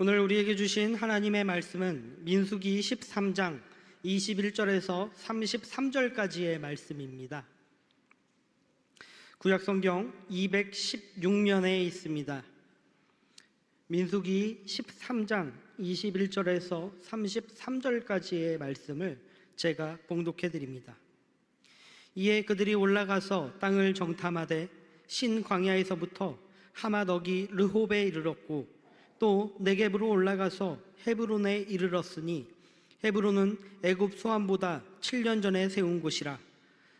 오늘 우리에게 주신 하나님의 말씀은 민수기 13장 21절에서 33절까지의 말씀입니다. 구약성경 216면에 있습니다. 민수기 13장 21절에서 33절까지의 말씀을 제가 봉독해 드립니다. 이에 그들이 올라가서 땅을 정탐하되 신 광야에서부터 하마더기 르홉에 이르렀고 또 네겝으로 올라가서 헤브론에 이르렀으니 헤브론은 애굽 소안보다 7년 전에 세운 곳이라.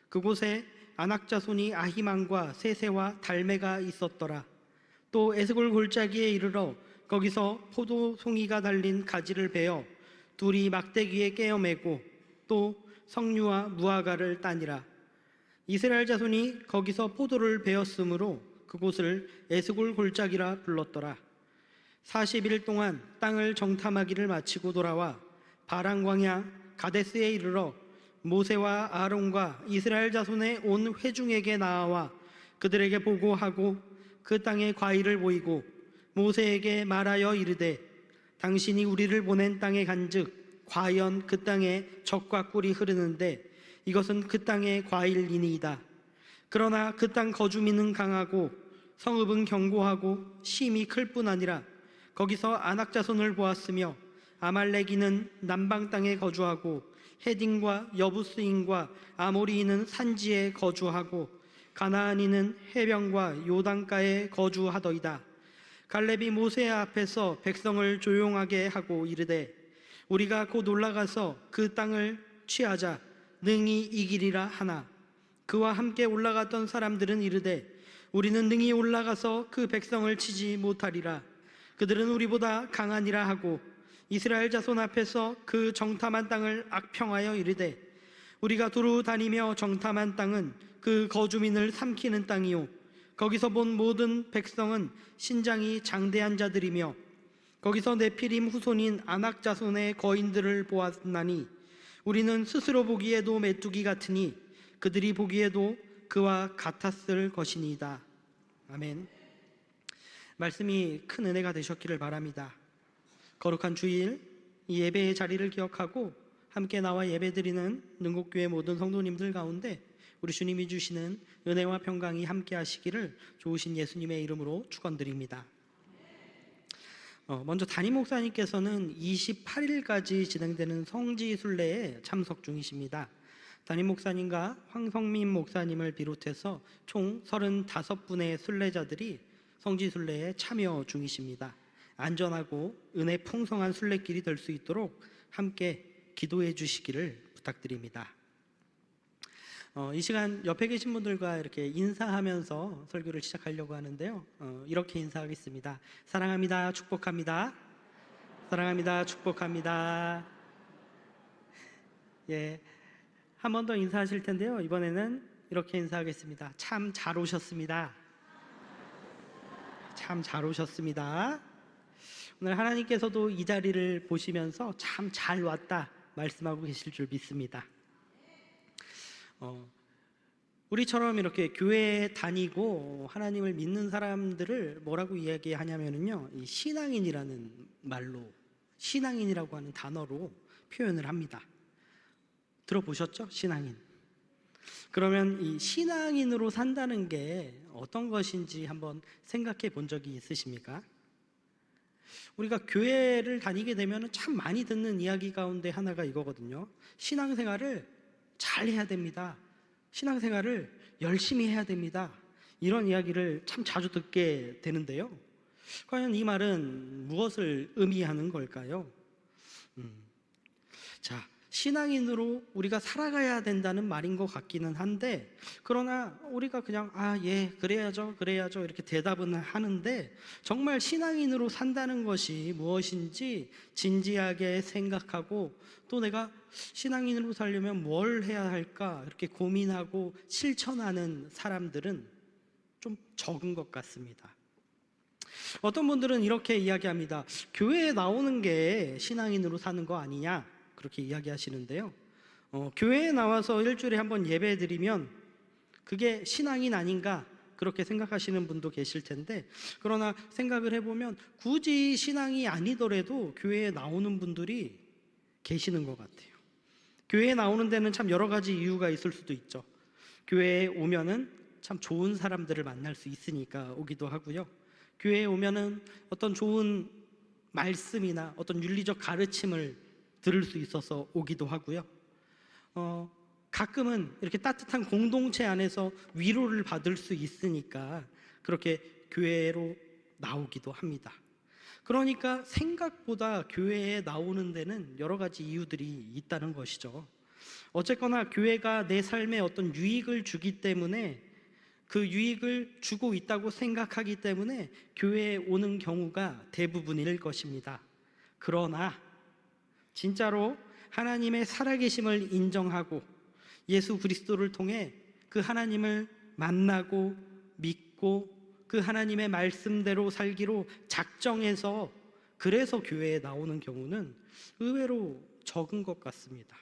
그곳에 아낙 자손이 아히만과 세세와 달메가 있었더라. 또 에스골 골짜기에 이르러 거기서 포도 송이가 달린 가지를 베어 둘이 막대기에 깨어매고 또 석류와 무화과를 따니라. 이스라엘 자손이 거기서 포도를 베었으므로 그곳을 에스골 골짜기라 불렀더라. 40일 동안 땅을 정탐하기를 마치고 돌아와 바란 광야 가데스에 이르러 모세와 아론과 이스라엘 자손의 온 회중에게 나아와 그들에게 보고하고 그 땅의 과일을 보이고 모세에게 말하여 이르되 당신이 우리를 보낸 땅에 간즉 과연 그 땅에 젖과 꿀이 흐르는데 이것은 그 땅의 과일이니이다. 그러나 그 땅 거주민은 강하고 성읍은 견고하고 심이 클 뿐 아니라 거기서 아낙 자손을 보았으며 아말렉인은 남방 땅에 거주하고 헤딘과 여부스인과 아모리인은 산지에 거주하고 가나안인은 해변과 요단가에 거주하더이다. 갈렙이 모세 앞에서 백성을 조용하게 하고 이르되 우리가 곧 올라가서 그 땅을 취하자 능히 이기리라 하나 그와 함께 올라갔던 사람들은 이르되 우리는 능히 올라가서 그 백성을 치지 못하리라. 그들은 우리보다 강하니라 하고 이스라엘 자손 앞에서 그 정탐한 땅을 악평하여 이르되 우리가 두루 다니며 정탐한 땅은 그 거주민을 삼키는 땅이요 거기서 본 모든 백성은 신장이 장대한 자들이며 거기서 네피림 후손인 아낙 자손의 거인들을 보았나니 우리는 스스로 보기에도 메뚜기 같으니 그들이 보기에도 그와 같았을 것이니이다. 아멘. 말씀이 큰 은혜가 되셨기를 바랍니다. 거룩한 주일 이 예배의 자리를 기억하고 함께 나와 예배드리는 능곡교회 모든 성도님들 가운데 우리 주님이 주시는 은혜와 평강이 함께 하시기를 좋으신 예수님의 이름으로 축원드립니다. 먼저 담임 목사님께서는 28일까지 진행되는 성지순례에 참석 중이십니다. 담임 목사님과 황성민 목사님을 비롯해서 총 35분의 순례자들이 성지순례에 참여 중이십니다. 안전하고 은혜 풍성한 순례길이 될 수 있도록 함께 기도해 주시기를 부탁드립니다. 이 시간 옆에 계신 분들과 이렇게 인사하면서 설교를 시작하려고 하는데요. 이렇게 인사하겠습니다. 사랑합니다. 축복합니다. 사랑합니다. 축복합니다. 예, 한 번 더 인사하실 텐데요. 이번에는 이렇게 인사하겠습니다. 참 잘 오셨습니다. 참 잘 오셨습니다. 오늘 하나님께서도 이 자리를 보시면서 참 잘 왔다 말씀하고 계실 줄 믿습니다. 우리처럼 이렇게 교회에 다니고 하나님을 믿는 사람들을 뭐라고 이야기하냐면요, 이 신앙인이라는 말로, 신앙인이라고 하는 단어로 표현을 합니다. 들어보셨죠? 신앙인. 그러면 이 신앙인으로 산다는 게 어떤 것인지 한번 생각해 본 적이 있으십니까? 우리가 교회를 다니게 되면 참 많이 듣는 이야기 가운데 하나가 이거거든요. 신앙생활을 잘 해야 됩니다. 신앙생활을 열심히 해야 됩니다. 이런 이야기를 참 자주 듣게 되는데요. 과연 이 말은 무엇을 의미하는 걸까요? 자, 신앙인으로 우리가 살아가야 된다는 말인 것 같기는 한데, 그러나 우리가 그냥 예, 그래야죠 이렇게 대답은 하는데, 정말 신앙인으로 산다는 것이 무엇인지 진지하게 생각하고 또 내가 신앙인으로 살려면 뭘 해야 할까 이렇게 고민하고 실천하는 사람들은 좀 적은 것 같습니다. 어떤 분들은 이렇게 이야기합니다. 교회에 나오는 게 신앙인으로 사는 거 아니냐, 그렇게 이야기하시는데요. 교회에 나와서 일주일에 한 번 예배 드리면 그게 신앙인 아닌가 그렇게 생각하시는 분도 계실 텐데, 그러나 생각을 해보면 굳이 신앙이 아니더라도 교회에 나오는 분들이 계시는 것 같아요. 교회에 나오는 데는 참 여러 가지 이유가 있을 수도 있죠. 교회에 오면은 참 좋은 사람들을 만날 수 있으니까 오기도 하고요. 교회에 오면은 어떤 좋은 말씀이나 어떤 윤리적 가르침을 들을 수 있어서 오기도 하고요. 가끔은 이렇게 따뜻한 공동체 안에서 위로를 받을 수 있으니까 그렇게 교회로 나오기도 합니다. 그러니까 생각보다 교회에 나오는 데는 여러 가지 이유들이 있다는 것이죠. 어쨌거나 교회가 내 삶에 어떤 유익을 주기 때문에, 그 유익을 주고 있다고 생각하기 때문에 교회에 오는 경우가 대부분일 것입니다. 그러나 진짜로 하나님의 살아계심을 인정하고 예수 그리스도를 통해 그 하나님을 만나고 믿고 그 하나님의 말씀대로 살기로 작정해서 그래서 교회에 나오는 경우는 의외로 적은 것 같습니다.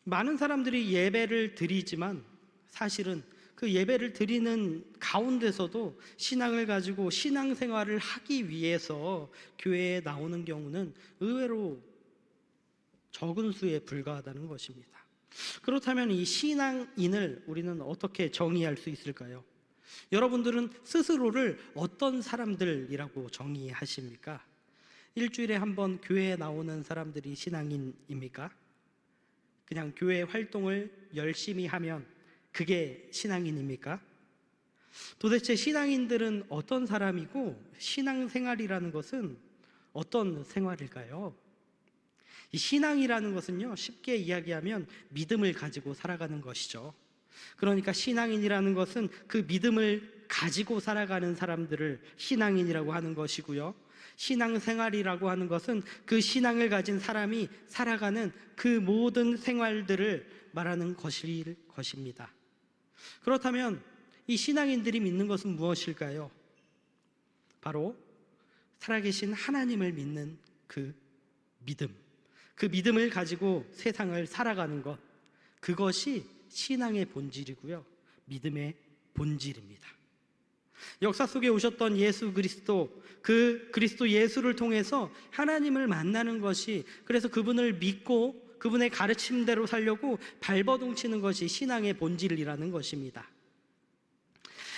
많은 사람들이 예배를 드리지만 사실은 그 예배를 드리는 가운데서도 신앙을 가지고 신앙생활을 하기 위해서 교회에 나오는 경우는 의외로 적은 수에 불과하다는 것입니다. 그렇다면 이 신앙인을 우리는 어떻게 정의할 수 있을까요? 여러분들은 스스로를 어떤 사람들이라고 정의하십니까? 일주일에 한 번 교회에 나오는 사람들이 신앙인입니까? 그냥 교회 활동을 열심히 하면 그게 신앙인입니까? 도대체 신앙인들은 어떤 사람이고 신앙생활이라는 것은 어떤 생활일까요? 이 신앙이라는 것은요, 쉽게 이야기하면 믿음을 가지고 살아가는 것이죠. 그러니까 신앙인이라는 것은 그 믿음을 가지고 살아가는 사람들을 신앙인이라고 하는 것이고요, 신앙생활이라고 하는 것은 그 신앙을 가진 사람이 살아가는 그 모든 생활들을 말하는 것일 것입니다. 그렇다면 이 신앙인들이 믿는 것은 무엇일까요? 바로 살아계신 하나님을 믿는 그 믿음, 그 믿음을 가지고 세상을 살아가는 것, 그것이 신앙의 본질이고요, 믿음의 본질입니다. 역사 속에 오셨던 예수 그리스도, 그 그리스도 예수를 통해서 하나님을 만나는 것이, 그래서 그분을 믿고 그분의 가르침대로 살려고 발버둥 치는 것이 신앙의 본질이라는 것입니다.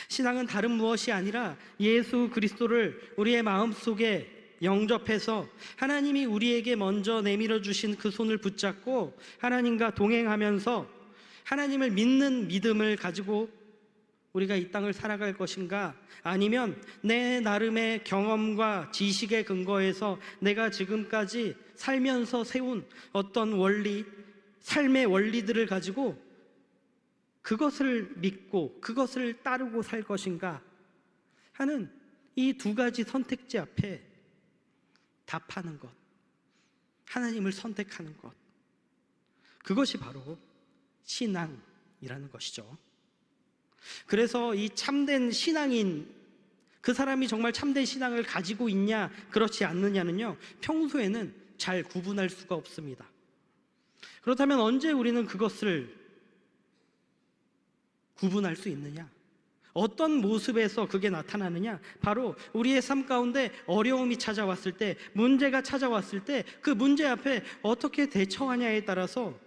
신앙은 다른 무엇이 아니라 예수 그리스도를 우리의 마음속에 영접해서 하나님이 우리에게 먼저 내밀어 주신 그 손을 붙잡고 하나님과 동행하면서 하나님을 믿는 믿음을 가지고 우리가 이 땅을 살아갈 것인가, 아니면 내 나름의 경험과 지식에 근거해서 내가 지금까지 살면서 세운 어떤 원리, 삶의 원리들을 가지고 그것을 믿고 그것을 따르고 살 것인가 하는 이 두 가지 선택지 앞에 답하는 것, 하나님을 선택하는 것, 그것이 바로 신앙이라는 것이죠. 그래서 이 참된 신앙인, 그 사람이 정말 참된 신앙을 가지고 있냐 그렇지 않느냐는요, 평소에는 잘 구분할 수가 없습니다. 그렇다면 언제 우리는 그것을 구분할 수 있느냐? 어떤 모습에서 그게 나타나느냐? 바로 우리의 삶 가운데 어려움이 찾아왔을 때, 문제가 찾아왔을 때 그 문제 앞에 어떻게 대처하냐에 따라서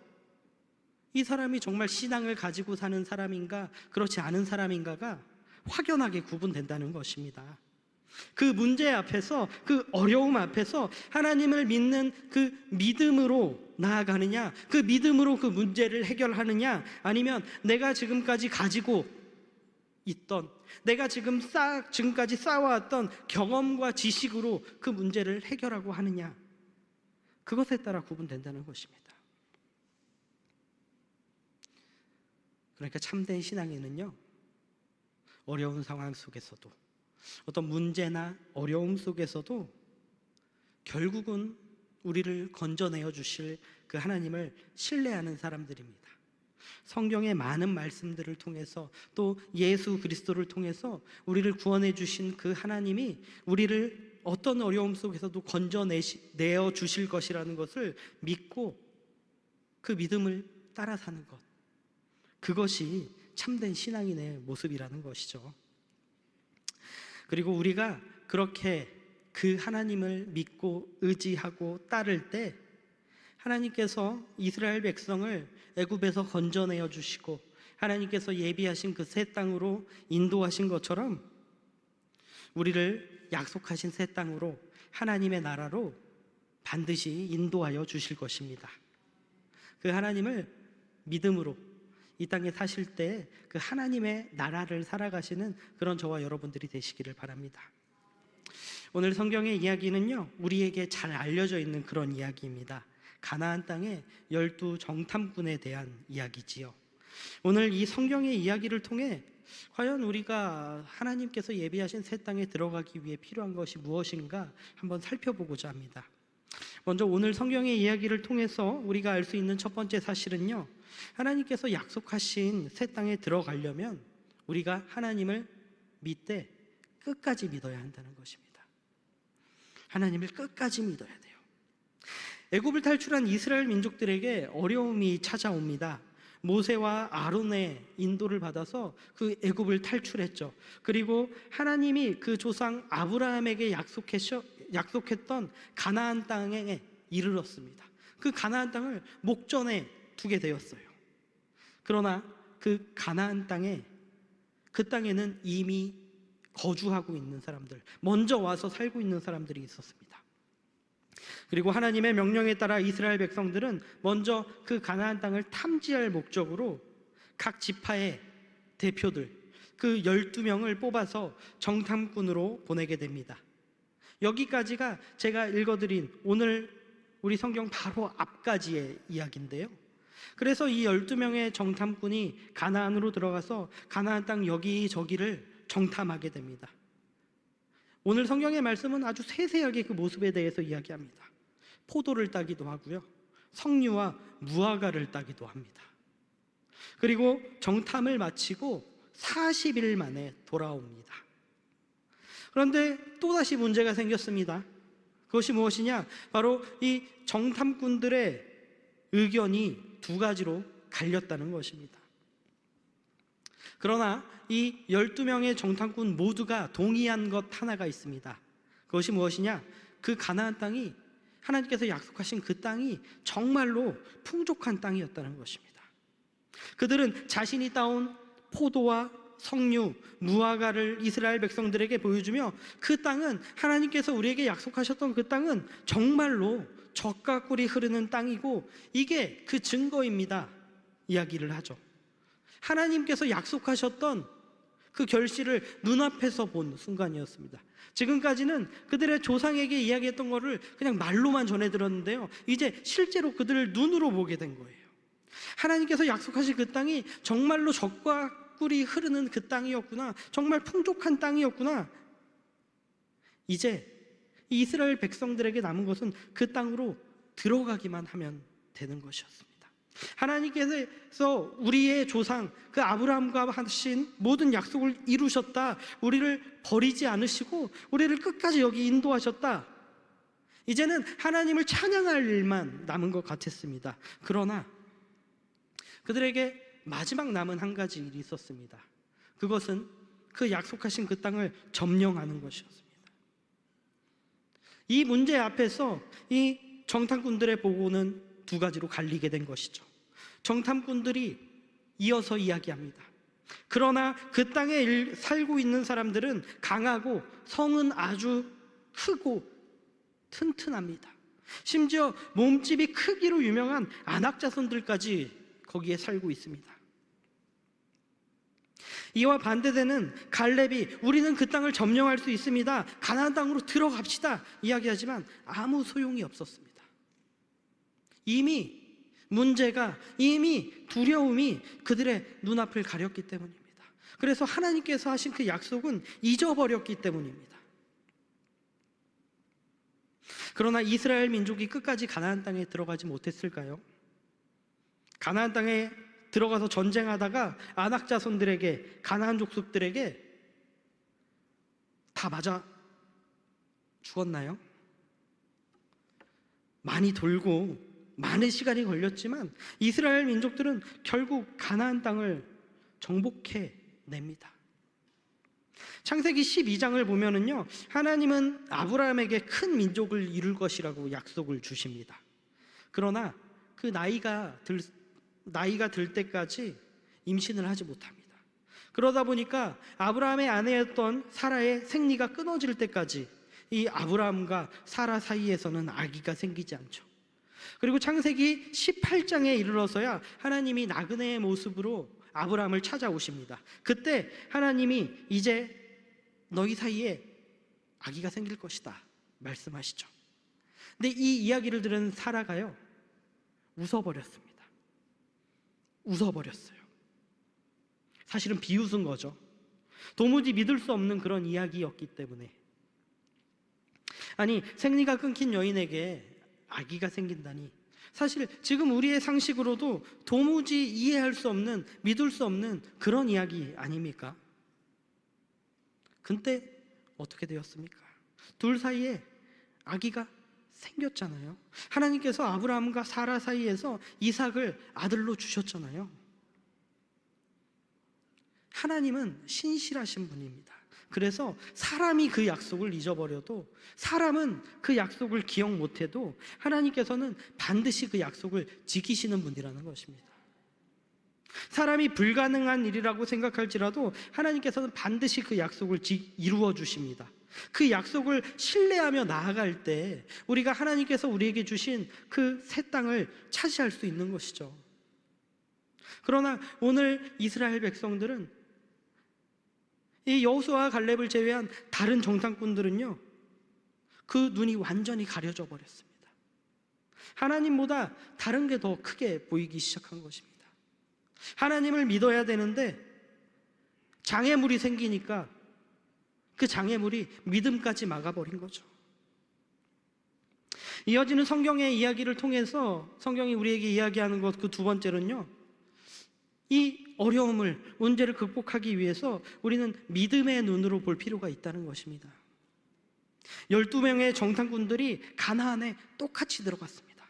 이 사람이 정말 신앙을 가지고 사는 사람인가 그렇지 않은 사람인가가 확연하게 구분된다는 것입니다. 그 문제 앞에서, 그 어려움 앞에서 하나님을 믿는 그 믿음으로 나아가느냐, 그 믿음으로 그 문제를 해결하느냐, 아니면 내가 지금까지 가지고 있던, 내가 지금까지 쌓아왔던 경험과 지식으로 그 문제를 해결하고 하느냐, 그것에 따라 구분된다는 것입니다. 그러니까 참된 신앙인은요, 어려운 상황 속에서도, 어떤 문제나 어려움 속에서도 결국은 우리를 건져내어 주실 그 하나님을 신뢰하는 사람들입니다. 성경의 많은 말씀들을 통해서, 또 예수 그리스도를 통해서 우리를 구원해 주신 그 하나님이 우리를 어떤 어려움 속에서도 건져내어 주실 것이라는 것을 믿고 그 믿음을 따라 사는 것, 그것이 참된 신앙인의 모습이라는 것이죠. 그리고 우리가 그렇게 그 하나님을 믿고 의지하고 따를 때 하나님께서 이스라엘 백성을 애굽에서 건져내어 주시고 하나님께서 예비하신 그 새 땅으로 인도하신 것처럼 우리를 약속하신 새 땅으로 하나님의 나라로 반드시 인도하여 주실 것입니다. 그 하나님을 믿음으로 이 땅에 사실 때 그 하나님의 나라를 살아가시는 그런 저와 여러분들이 되시기를 바랍니다. 오늘 성경의 이야기는요, 우리에게 잘 알려져 있는 그런 이야기입니다. 가나안 땅의 12 정탐꾼에 대한 이야기지요. 오늘 이 성경의 이야기를 통해 과연 우리가 하나님께서 예비하신 새 땅에 들어가기 위해 필요한 것이 무엇인가 한번 살펴보고자 합니다. 먼저 오늘 성경의 이야기를 통해서 우리가 알 수 있는 첫 번째 사실은요, 하나님께서 약속하신 새 땅에 들어가려면 우리가 하나님을 믿되 끝까지 믿어야 한다는 것입니다. 하나님을 끝까지 믿어야 돼요. 애굽을 탈출한 이스라엘 민족들에게 어려움이 찾아옵니다. 모세와 아론의 인도를 받아서 그 애굽을 탈출했죠. 그리고 하나님이 그 조상 아브라함에게 약속했던 가나안 땅에 이르렀습니다. 그 가나안 땅을 목전에 두게 되었어요. 그러나 그 가나안 땅에, 그 땅에는 이미 거주하고 있는 사람들, 먼저 와서 살고 있는 사람들이 있었습니다. 그리고 하나님의 명령에 따라 이스라엘 백성들은 먼저 그 가나안 땅을 탐지할 목적으로 각 지파의 대표들, 그 12명을 뽑아서 정탐꾼으로 보내게 됩니다. 여기까지가 제가 읽어드린 오늘 우리 성경 바로 앞까지의 이야기인데요. 그래서 이 12명의 정탐꾼이 가나안으로 들어가서 가나안 땅 여기저기를 정탐하게 됩니다. 오늘 성경의 말씀은 아주 세세하게 그 모습에 대해서 이야기합니다. 포도를 따기도 하고요, 석류와 무화과를 따기도 합니다. 그리고 정탐을 마치고 40일 만에 돌아옵니다. 그런데 또다시 문제가 생겼습니다. 그것이 무엇이냐? 바로 이 정탐꾼들의 의견이 두 가지로 갈렸다는 것입니다. 그러나 이 12명의 정탐꾼 모두가 동의한 것 하나가 있습니다. 그것이 무엇이냐? 그 가나안 땅이, 하나님께서 약속하신 그 땅이 정말로 풍족한 땅이었다는 것입니다. 그들은 자신이 따온 포도와 석류, 무화과를 이스라엘 백성들에게 보여주며 그 땅은, 하나님께서 우리에게 약속하셨던 그 땅은 정말로 젖과 꿀이 흐르는 땅이고 이게 그 증거입니다 이야기를 하죠. 하나님께서 약속하셨던 그 결실을 눈앞에서 본 순간이었습니다. 지금까지는 그들의 조상에게 이야기했던 것을 그냥 말로만 전해 들었는데요, 이제 실제로 그들을 눈으로 보게 된 거예요. 하나님께서 약속하신 그 땅이 정말로 젖과 꿀이 흐르는 그 땅이었구나, 정말 풍족한 땅이었구나. 이제 이스라엘 백성들에게 남은 것은 그 땅으로 들어가기만 하면 되는 것이었습니다. 하나님께서 우리의 조상 그 아브라함과 하신 모든 약속을 이루셨다. 우리를 버리지 않으시고 우리를 끝까지 여기 인도하셨다. 이제는 하나님을 찬양할 일만 남은 것 같았습니다. 그러나 그들에게 마지막 남은 한 가지 일이 있었습니다. 그것은 그 약속하신 그 땅을 점령하는 것이었습니다. 이 문제 앞에서 이 정탐꾼들의 보고는 두 가지로 갈리게 된 것이죠. 정탐꾼들이 이어서 이야기합니다. 그러나 그 땅에 살고 있는 사람들은 강하고 성은 아주 크고 튼튼합니다. 심지어 몸집이 크기로 유명한 아낙 자손들까지 거기에 살고 있습니다. 이와 반대되는 갈렙이 우리는 그 땅을 점령할 수 있습니다, 가나안 땅으로 들어갑시다 이야기하지만 아무 소용이 없었습니다. 이미 문제가, 이미 두려움이 그들의 눈앞을 가렸기 때문입니다. 그래서 하나님께서 하신 그 약속은 잊어버렸기 때문입니다. 그러나 이스라엘 민족이 끝까지 가나안 땅에 들어가지 못했을까요? 가나안 땅에 들어가서 전쟁하다가 아낙 자손들에게, 가나안 족속들에게 다 맞아 죽었나요? 많이 돌고 많은 시간이 걸렸지만 이스라엘 민족들은 결국 가나안 땅을 정복해 냅니다. 창세기 12장을 보면은요, 하나님은 아브라함에게 큰 민족을 이룰 것이라고 약속을 주십니다. 그러나 그 나이가 들 때까지 임신을 하지 못합니다. 그러다 보니까 아브라함의 아내였던 사라의 생리가 끊어질 때까지 이 아브라함과 사라 사이에서는 아기가 생기지 않죠. 그리고 창세기 18장에 이르러서야 하나님이 나그네의 모습으로 아브라함을 찾아오십니다. 그때 하나님이 이제 너희 사이에 아기가 생길 것이다 말씀하시죠. 근데 이 이야기를 들은 사라가요, 웃어버렸습니다. 웃어버렸어요. 사실은 비웃은 거죠. 도무지 믿을 수 없는 그런 이야기였기 때문에. 아니, 생리가 끊긴 여인에게 아기가 생긴다니, 사실 지금 우리의 상식으로도 도무지 이해할 수 없는, 믿을 수 없는 그런 이야기 아닙니까? 근데 어떻게 되었습니까? 둘 사이에 아기가 생겼잖아요. 하나님께서 아브라함과 사라 사이에서 이삭을 아들로 주셨잖아요. 하나님은 신실하신 분입니다. 그래서 사람이 그 약속을 잊어버려도, 사람은 그 약속을 기억 못해도 하나님께서는 반드시 그 약속을 지키시는 분이라는 것입니다. 사람이 불가능한 일이라고 생각할지라도 하나님께서는 반드시 그 약속을 이루어 주십니다. 그 약속을 신뢰하며 나아갈 때 우리가 하나님께서 우리에게 주신 그 새 땅을 차지할 수 있는 것이죠. 그러나 오늘 이스라엘 백성들은, 이 여호수아와 갈렙을 제외한 다른 정탐꾼들은요, 그 눈이 완전히 가려져 버렸습니다. 하나님보다 다른 게 더 크게 보이기 시작한 것입니다. 하나님을 믿어야 되는데 장애물이 생기니까 그 장애물이 믿음까지 막아버린 거죠. 이어지는 성경의 이야기를 통해서 성경이 우리에게 이야기하는 것, 그 두 번째는요, 이 어려움을, 문제를 극복하기 위해서 우리는 믿음의 눈으로 볼 필요가 있다는 것입니다. 12명의 정탐꾼들이 가나안에 똑같이 들어갔습니다.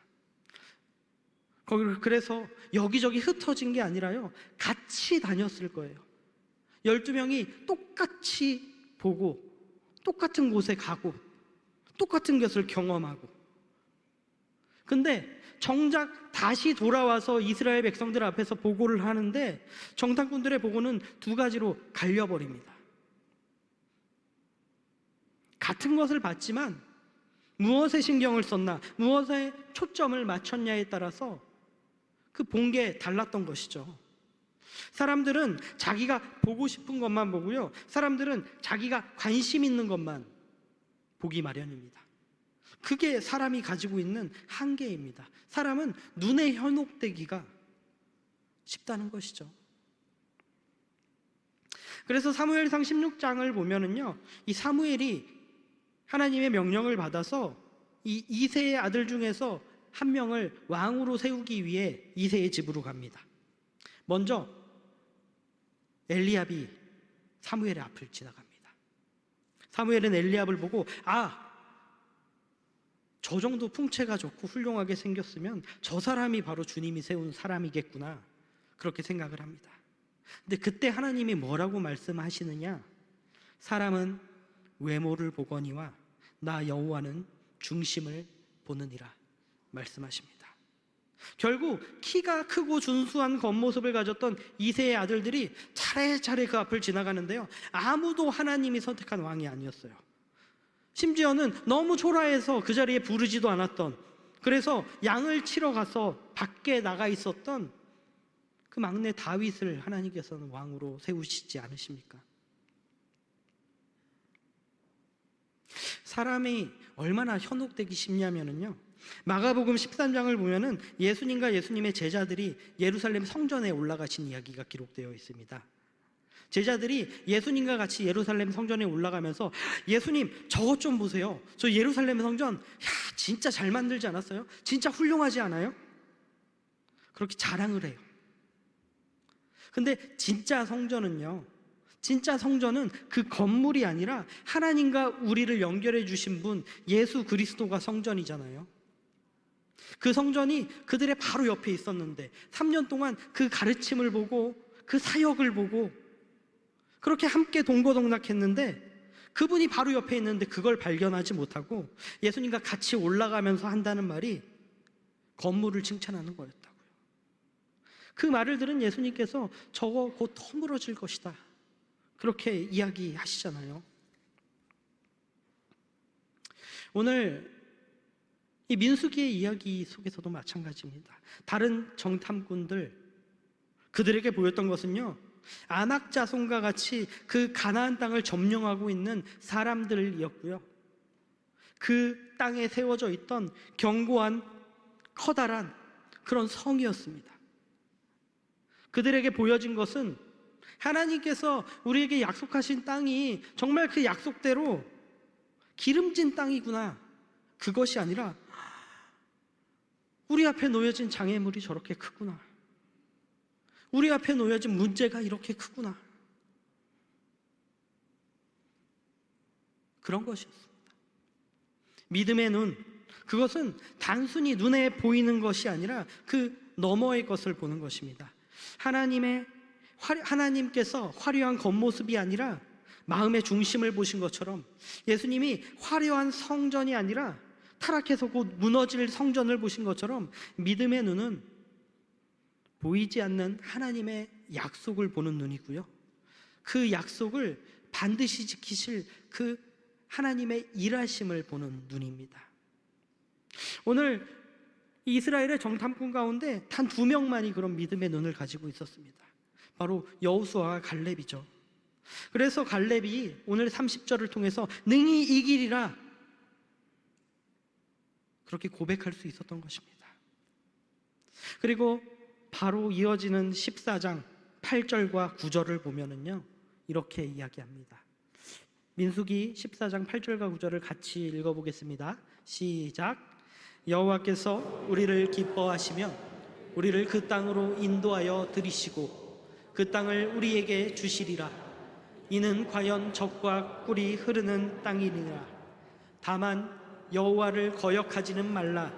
그래서 여기저기 흩어진 게 아니라요, 같이 다녔을 거예요. 12명이 똑같이 보고, 똑같은 곳에 가고, 똑같은 것을 경험하고. 근데 정작 다시 돌아와서 이스라엘 백성들 앞에서 보고를 하는데 정탐꾼들의 보고는 두 가지로 갈려버립니다. 같은 것을 봤지만 무엇에 신경을 썼나, 무엇에 초점을 맞췄냐에 따라서 그 본 게 달랐던 것이죠. 사람들은 자기가 보고 싶은 것만 보고요, 사람들은 자기가 관심 있는 것만 보기 마련입니다. 그게 사람이 가지고 있는 한계입니다. 사람은 눈에 현혹되기가 쉽다는 것이죠. 그래서 사무엘상 16장을 보면은요, 이 사무엘이 하나님의 명령을 받아서 이 이새의 아들 중에서 한 명을 왕으로 세우기 위해 이새의 집으로 갑니다. 먼저 엘리압이 사무엘의 앞을 지나갑니다. 사무엘은 엘리압을 보고, 저 정도 풍채가 좋고 훌륭하게 생겼으면 저 사람이 바로 주님이 세운 사람이겠구나, 그렇게 생각을 합니다. 근데 그때 하나님이 뭐라고 말씀하시느냐? 사람은 외모를 보거니와 나 여호와는 중심을 보느니라 말씀하십니다. 결국 키가 크고 준수한 겉모습을 가졌던 이새의 아들들이 차례차례 그 앞을 지나가는데요, 아무도 하나님이 선택한 왕이 아니었어요. 심지어는 너무 초라해서 그 자리에 부르지도 않았던, 그래서 양을 치러 가서 밖에 나가 있었던 그 막내 다윗을 하나님께서는 왕으로 세우시지 않으십니까? 사람이 얼마나 현혹되기 쉽냐면요, 마가복음 13장을 보면은 예수님과 예수님의 제자들이 예루살렘 성전에 올라가신 이야기가 기록되어 있습니다. 제자들이 예수님과 같이 예루살렘 성전에 올라가면서, 예수님 저것 좀 보세요, 저 예루살렘 성전 진짜 잘 만들지 않았어요? 진짜 훌륭하지 않아요? 그렇게 자랑을 해요. 근데 진짜 성전은 그 건물이 아니라 하나님과 우리를 연결해 주신 분 예수 그리스도가 성전이잖아요. 그 성전이 그들의 바로 옆에 있었는데 3년 동안 그 가르침을 보고 그 사역을 보고 그렇게 함께 동고동락했는데 그분이 바로 옆에 있는데 그걸 발견하지 못하고 예수님과 같이 올라가면서 한다는 말이 건물을 칭찬하는 거였다고요. 그 말을 들은 예수님께서 저거 곧 허물어질 것이다, 그렇게 이야기하시잖아요. 오늘 이 민수기의 이야기 속에서도 마찬가지입니다. 다른 정탐꾼들, 그들에게 보였던 것은요, 아낙 자손과 같이 그 가나안 땅을 점령하고 있는 사람들이었고요, 그 땅에 세워져 있던 견고한 커다란 그런 성이었습니다. 그들에게 보여진 것은 하나님께서 우리에게 약속하신 땅이 정말 그 약속대로 기름진 땅이구나, 그것이 아니라 우리 앞에 놓여진 장애물이 저렇게 크구나, 우리 앞에 놓여진 문제가 이렇게 크구나, 그런 것이었습니다. 믿음의 눈, 그것은 단순히 눈에 보이는 것이 아니라 그 너머의 것을 보는 것입니다. 하나님께서 화려한 겉모습이 아니라 마음의 중심을 보신 것처럼 예수님이 화려한 성전이 아니라 타락해서 곧 무너질 성전을 보신 것처럼 믿음의 눈은 보이지 않는 하나님의 약속을 보는 눈이고요, 그 약속을 반드시 지키실 그 하나님의 일하심을 보는 눈입니다. 오늘 이스라엘의 정탐꾼 가운데 단 2명만이 그런 믿음의 눈을 가지고 있었습니다. 바로 여호수아와 갈렙이죠. 그래서 갈렙이 오늘 30절을 통해서 능히 이기리라, 그렇게 고백할 수 있었던 것입니다. 그리고 바로 이어지는 14장 8절과 9절을 보면은요, 이렇게 이야기합니다. 민수기 14장 8절과 9절을 같이 읽어보겠습니다. 시작. 여호와께서 우리를 기뻐하시면 우리를 그 땅으로 인도하여 들이시고 그 땅을 우리에게 주시리라. 이는 과연 젖과 꿀이 흐르는 땅이니라. 다만 여호와를 거역하지는 말라.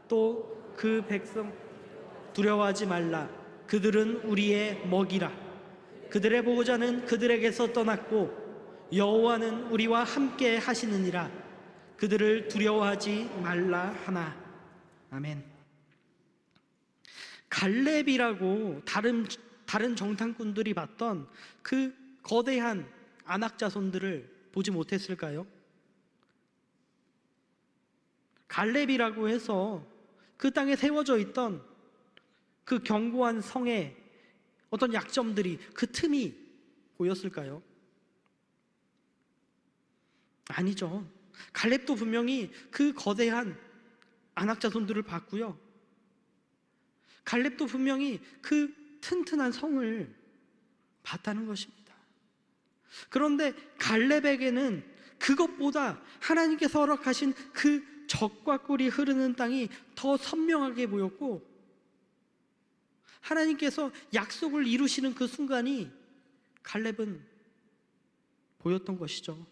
또 그 백성 두려워하지 말라. 그들은 우리의 먹이라. 그들의 보호자는 그들에게서 떠났고 여호와는 우리와 함께 하시느니라. 그들을 두려워하지 말라 하나. 아멘. 갈렙이라고 다른 정탐꾼들이 봤던 그 거대한 아낙 자손들을 보지 못했을까요? 갈렙이라고 해서 그 땅에 세워져 있던 그 견고한 성의 어떤 약점들이, 그 틈이 보였을까요? 아니죠. 갈렙도 분명히 그 거대한 아낙 자손들을 봤고요, 갈렙도 분명히 그 튼튼한 성을 봤다는 것입니다. 그런데 갈렙에게는 그것보다 하나님께서 허락하신 그 젖과 꿀이 흐르는 땅이 더 선명하게 보였고, 하나님께서 약속을 이루시는 그 순간이 갈렙은 보였던 것이죠.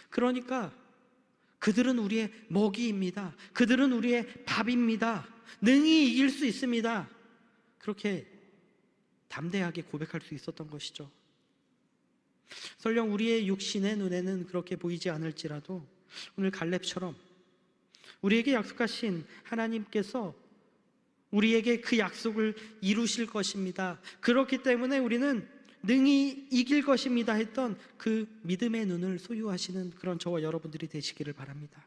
그러니까 그들은 우리의 먹이입니다, 그들은 우리의 밥입니다, 능히 이길 수 있습니다, 그렇게 담대하게 고백할 수 있었던 것이죠. 설령 우리의 육신의 눈에는 그렇게 보이지 않을지라도 오늘 갈렙처럼 우리에게 약속하신 하나님께서 우리에게 그 약속을 이루실 것입니다, 그렇기 때문에 우리는 능히 이길 것입니다 했던 그 믿음의 눈을 소유하시는 그런 저와 여러분들이 되시기를 바랍니다.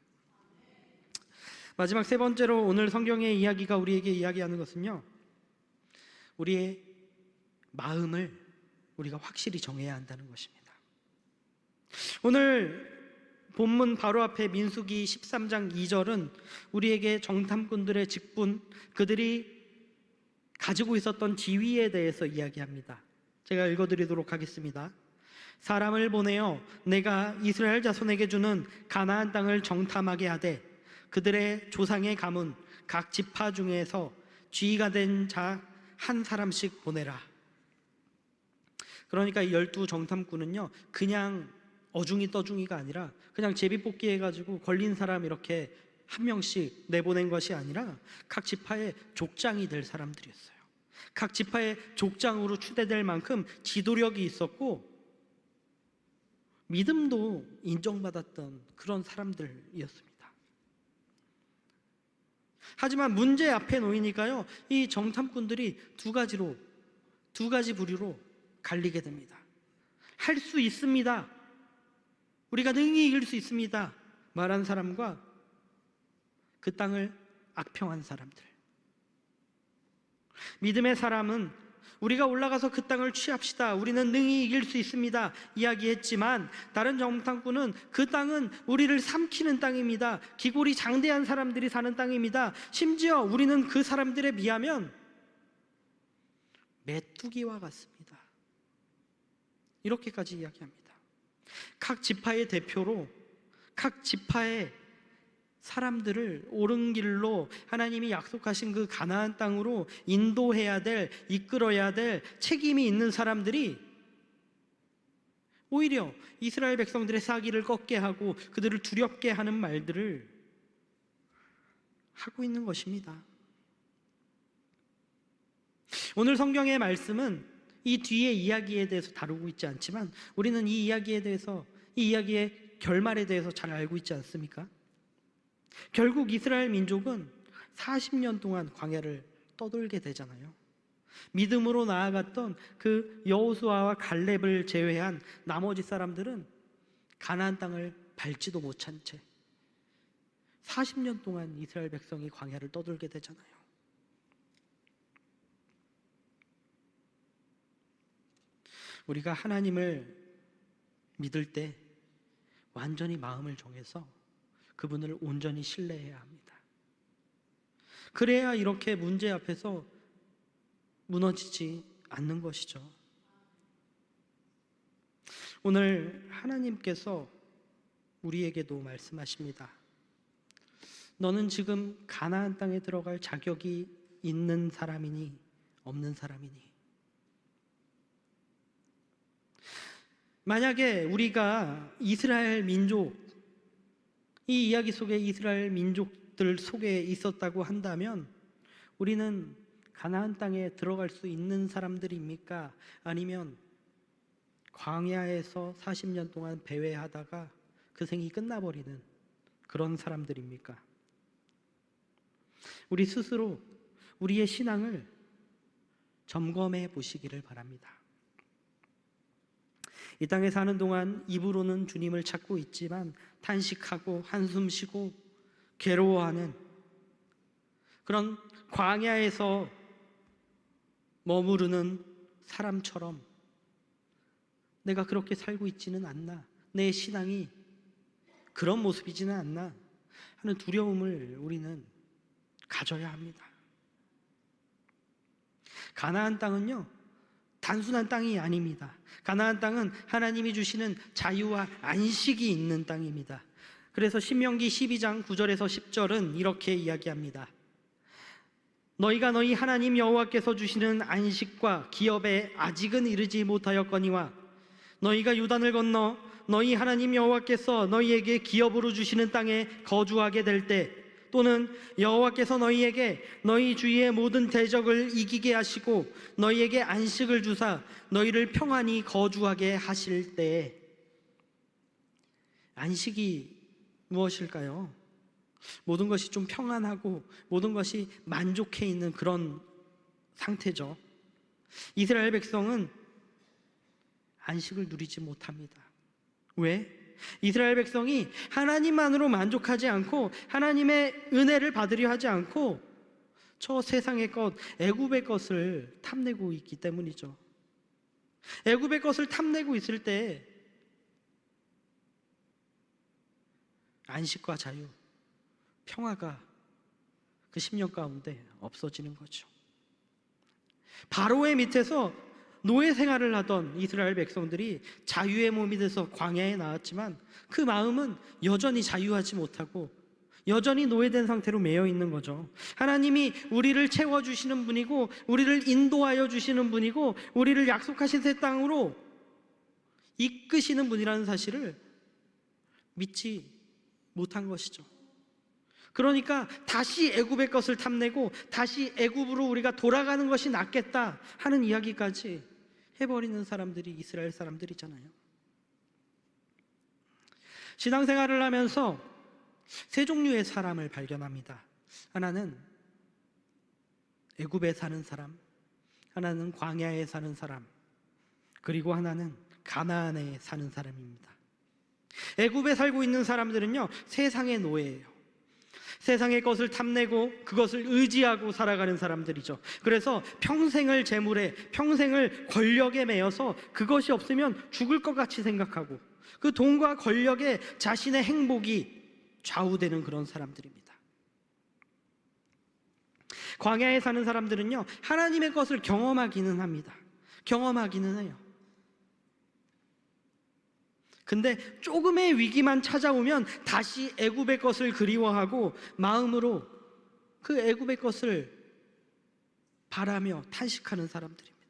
마지막 세 번째로 오늘 성경의 이야기가 우리에게 이야기하는 것은요, 우리의 마음을 우리가 확실히 정해야 한다는 것입니다. 오늘 본문 바로 앞에 민수기 13장 2절은 우리에게 정탐꾼들의 직분, 그들이 가지고 있었던 지위에 대해서 이야기합니다. 제가 읽어드리도록 하겠습니다. 사람을 보내어 내가 이스라엘 자손에게 주는 가나안 땅을 정탐하게 하되 그들의 조상의 가문 각 지파 중에서 쥐가 된 자 한 사람씩 보내라. 그러니까 이 12 정탐꾼은요, 그냥 어중이 떠중이가 아니라 그냥 제비뽑기 해가지고 걸린 사람 이렇게 한 명씩 내보낸 것이 아니라 각 지파의 족장이 될 사람들이었어요. 각 지파의 족장으로 추대될 만큼 지도력이 있었고 믿음도 인정받았던 그런 사람들이었습니다. 하지만 문제 앞에 놓이니까요, 이 정탐꾼들이 두 가지 부류로 갈리게 됩니다. 할 수 있습니다, 우리가 능히 이길 수 있습니다 말한 사람과 그 땅을 악평한 사람들. 믿음의 사람은 우리가 올라가서 그 땅을 취합시다, 우리는 능히 이길 수 있습니다 이야기했지만, 다른 정탐꾼은 그 땅은 우리를 삼키는 땅입니다, 기골이 장대한 사람들이 사는 땅입니다, 심지어 우리는 그 사람들에 비하면 메뚜기와 같습니다, 이렇게까지 이야기합니다. 각 지파의 대표로 각 지파의 사람들을 옳은 길로 하나님이 약속하신 그 가나안 땅으로 인도해야 될, 이끌어야 될 책임이 있는 사람들이 오히려 이스라엘 백성들의 사기를 꺾게 하고 그들을 두렵게 하는 말들을 하고 있는 것입니다. 오늘 성경의 말씀은 이 뒤의 이야기에 대해서 다루고 있지 않지만 우리는 이 이야기의 결말에 대해서 잘 알고 있지 않습니까? 결국 이스라엘 민족은 40년 동안 광야를 떠돌게 되잖아요. 믿음으로 나아갔던 그 여호수아와 갈렙을 제외한 나머지 사람들은 가나안 땅을 밟지도 못한 채 40년 동안 이스라엘 백성이 광야를 떠돌게 되잖아요. 우리가 하나님을 믿을 때 완전히 마음을 정해서 그분을 온전히 신뢰해야 합니다. 그래야 이렇게 문제 앞에서 무너지지 않는 것이죠. 오늘 하나님께서 우리에게도 말씀하십니다. 너는 지금 가나안 땅에 들어갈 자격이 있는 사람이니 없는 사람이니? 만약에 우리가 이스라엘 민족, 이 이야기 속에 이스라엘 민족들 속에 있었다고 한다면 우리는 가나안 땅에 들어갈 수 있는 사람들입니까? 아니면 광야에서 40년 동안 배회하다가 그 생이 끝나버리는 그런 사람들입니까? 우리 스스로 우리의 신앙을 점검해 보시기를 바랍니다. 이 땅에 사는 동안 입으로는 주님을 찾고 있지만 탄식하고 한숨 쉬고 괴로워하는 그런 광야에서 머무르는 사람처럼 내가 그렇게 살고 있지는 않나, 내 신앙이 그런 모습이지는 않나 하는 두려움을 우리는 가져야 합니다. 가나안 땅은요, 단순한 땅이 아닙니다. 가나안 땅은 하나님이 주시는 자유와 안식이 있는 땅입니다. 그래서 신명기 12장 9절에서 10절은 이렇게 이야기합니다. 너희가 너희 하나님 여호와께서 주시는 안식과 기업에 아직은 이르지 못하였거니와 너희가 요단을 건너 너희 하나님 여호와께서 너희에게 기업으로 주시는 땅에 거주하게 될 때, 또는 여호와께서 너희에게 너희 주위의 모든 대적을 이기게 하시고 너희에게 안식을 주사 너희를 평안히 거주하게 하실 때에, 안식이 무엇일까요? 모든 것이 좀 평안하고 모든 것이 만족해 있는 그런 상태죠. 이스라엘 백성은 안식을 누리지 못합니다. 왜? 이스라엘 백성이 하나님만으로 만족하지 않고 하나님의 은혜를 받으려 하지 않고 저 세상의 것, 애굽의 것을 탐내고 있기 때문이죠. 애굽의 것을 탐내고 있을 때 안식과 자유, 평화가 그 10년 가운데 없어지는 거죠. 바로의 밑에서 노예 생활을 하던 이스라엘 백성들이 자유의 몸이 돼서 광야에 나왔지만 그 마음은 여전히 자유하지 못하고 여전히 노예된 상태로 매여 있는 거죠. 하나님이 우리를 채워주시는 분이고 우리를 인도하여 주시는 분이고 우리를 약속하신 새 땅으로 이끄시는 분이라는 사실을 믿지 못한 것이죠. 그러니까 다시 애굽의 것을 탐내고 다시 애굽으로 우리가 돌아가는 것이 낫겠다 하는 이야기까지 해버리는 사람들이 이스라엘 사람들이잖아요. 신앙생활을 하면서 세 종류의 사람을 발견합니다. 하나는 애굽에 사는 사람, 하나는 광야에 사는 사람, 그리고 하나는 가나안에 사는 사람입니다. 애굽에 살고 있는 사람들은요, 세상의 노예예요. 세상의 것을 탐내고 그것을 의지하고 살아가는 사람들이죠. 그래서 평생을 재물에, 평생을 권력에 매여서 그것이 없으면 죽을 것 같이 생각하고 그 돈과 권력에 자신의 행복이 좌우되는 그런 사람들입니다. 광야에 사는 사람들은요, 하나님의 것을 경험하기는 합니다. 경험하기는 해요. 근데 조금의 위기만 찾아오면 다시 애굽의 것을 그리워하고 마음으로 그 애굽의 것을 바라며 탄식하는 사람들입니다.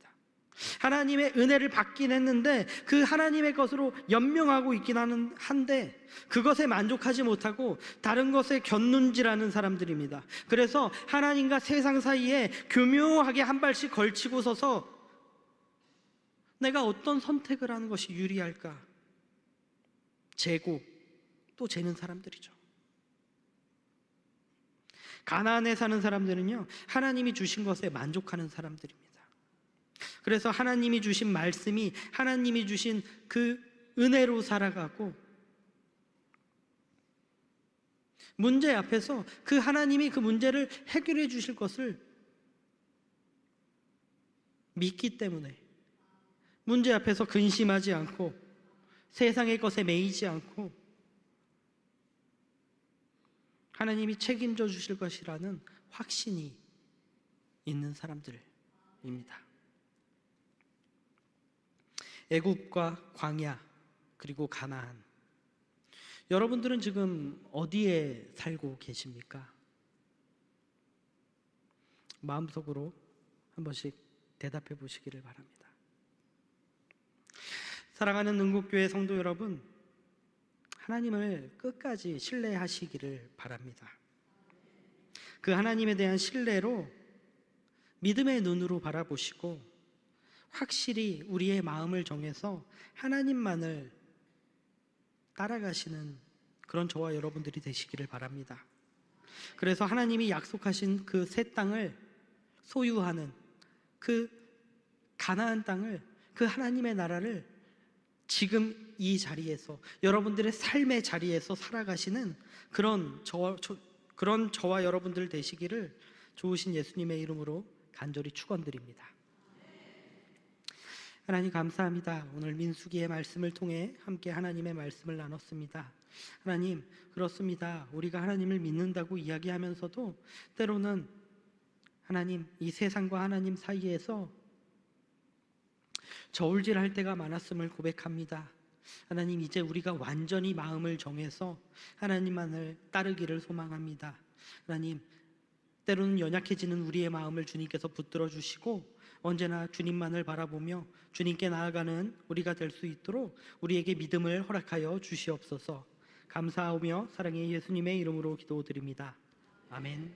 하나님의 은혜를 받긴 했는데 그 하나님의 것으로 연명하고 있긴 한데 그것에 만족하지 못하고 다른 것에 곁눈질하는 사람들입니다. 그래서 하나님과 세상 사이에 교묘하게 한 발씩 걸치고 서서 내가 어떤 선택을 하는 것이 유리할까 재고 또 재는 사람들이죠. 가나안에 사는 사람들은요, 하나님이 주신 것에 만족하는 사람들입니다. 그래서 하나님이 주신 말씀이 하나님이 주신 그 은혜로 살아가고 문제 앞에서 그 하나님이 그 문제를 해결해 주실 것을 믿기 때문에 문제 앞에서 근심하지 않고 세상의 것에 매이지 않고 하나님이 책임져 주실 것이라는 확신이 있는 사람들입니다. 애굽과 광야 그리고 가나안, 여러분들은 지금 어디에 살고 계십니까? 마음속으로 한 번씩 대답해 보시기를 바랍니다. 사랑하는 능곡교회 성도 여러분, 하나님을 끝까지 신뢰하시기를 바랍니다. 그 하나님에 대한 신뢰로 믿음의 눈으로 바라보시고 확실히 우리의 마음을 정해서 하나님만을 따라가시는 그런 저와 여러분들이 되시기를 바랍니다. 그래서 하나님이 약속하신 그 새 땅을 소유하는 그 가나안 땅을, 그 하나님의 나라를 지금 이 자리에서 여러분들의 삶의 자리에서 살아가시는 그런 저와 여러분들 되시기를 좋으신 예수님의 이름으로 간절히 축원드립니다. 하나님 감사합니다. 오늘 민수기의 말씀을 통해 함께 하나님의 말씀을 나눴습니다. 하나님, 그렇습니다. 우리가 하나님을 믿는다고 이야기하면서도 때로는 하나님, 이 세상과 하나님 사이에서 저울질할 때가 많았음을 고백합니다. 하나님, 이제 우리가 완전히 마음을 정해서 하나님만을 따르기를 소망합니다. 하나님, 때로는 연약해지는 우리의 마음을 주님께서 붙들어 주시고 언제나 주님만을 바라보며 주님께 나아가는 우리가 될 수 있도록 우리에게 믿음을 허락하여 주시옵소서. 감사하며 사랑의 예수님의 이름으로 기도드립니다. 아멘.